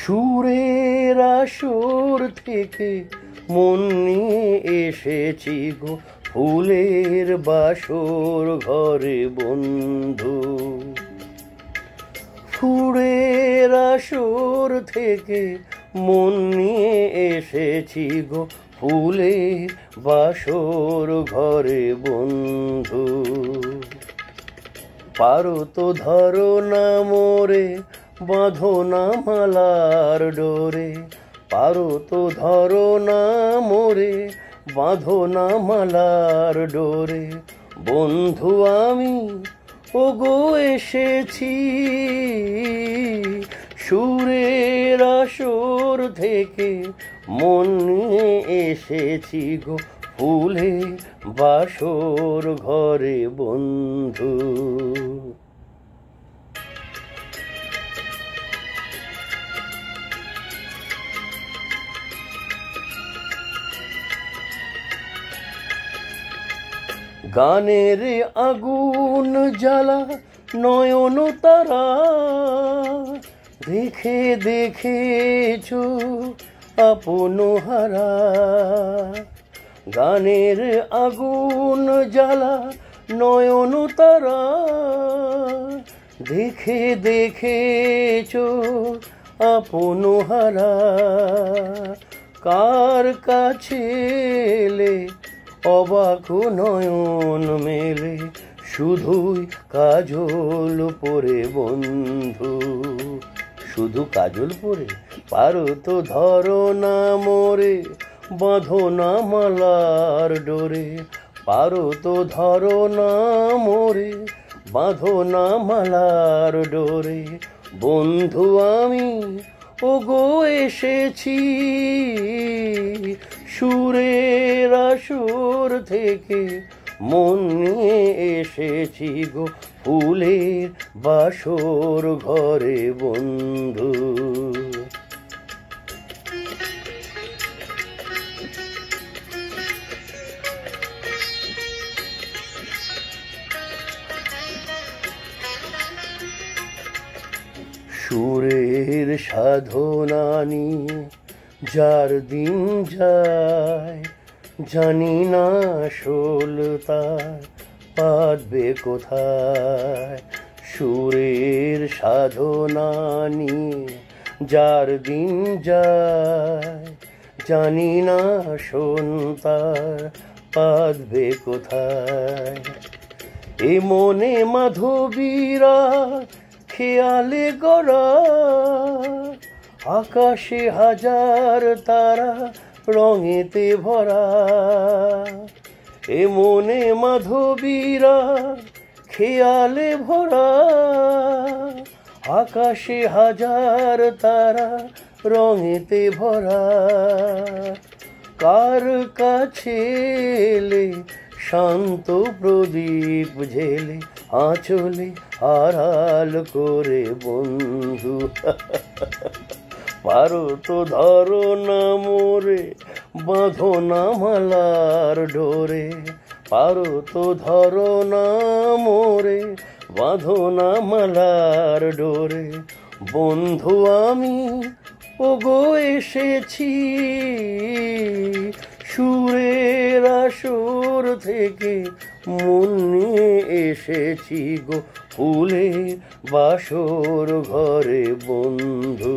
সুরের আসর থেকে মন নিয়ে এসেছি গো ফুলের বাসর ঘরে বন্ধু। সুরের আসর থেকে মন নিয়ে এসেছি গো ফুলের বাসর ঘরে বন্ধু। পারো তো ধরো না মোরে বাঁধো না মালার ডোরে, পারো তো ধরো না মোরে বাঁধো না মালার ডোরে। বন্ধু আমি ওগো এসেছি সুরের আসর থেকে মন নিয়ে এসেছি গো ফুলের বাসর ঘরে বন্ধু। গানের আগুন জ্বালা নয়ন তারা দেখে দেখেছ আপন হারা। গানের আগুন জ্বালা নয়ন তারা দেখে দেখেছ আপন হারা। কার কাছে এলে অবাক নয়ন মেলে শুধুই কাজল পরে বন্ধু, শুধু কাজল পরে। পারো তো ধরো না মোরে বাঁধো না মালার ডোরে, পারো তো ধরো না মোরে বাঁধো না মালার ডোরে। বন্ধু আমি ওগো এসেছি সুরের আসর থেকে মন নিয়ে এসেছি গো ফুলের বাসর ঘরে বন্ধু। সুরের সাধনা নিয়ে যার দিন যায় জানি না আসল তার পাবে কোথায়। সুরের সাধনা নিয়ে যার দিন যায় জানি না আসল তার পাবে কোথায়। এ মনে মাধবীরা খেয়ালে গড়া আকাশে হাজার তারা রঙেতে ভরা। এ মনে মাধবীরা খেয়ালে ভরা আকাশে হাজার তারা রঙেতে ভরা। কার কাছে এলে শান্ত প্রদীপ ঝেলে আঁচলে আড়াল করে বন্ধু। পারো তো ধরো না মোরে বাঁধো না মালার ডোরে, পারো তো ধরো না মোরে বাঁধো না মালার ডোরে। বন্ধু আমি ওগো এসেছি সুরের আসর থেকে মন নিয়ে এসেছি গো ফুলের বাসর ঘরে বন্ধু।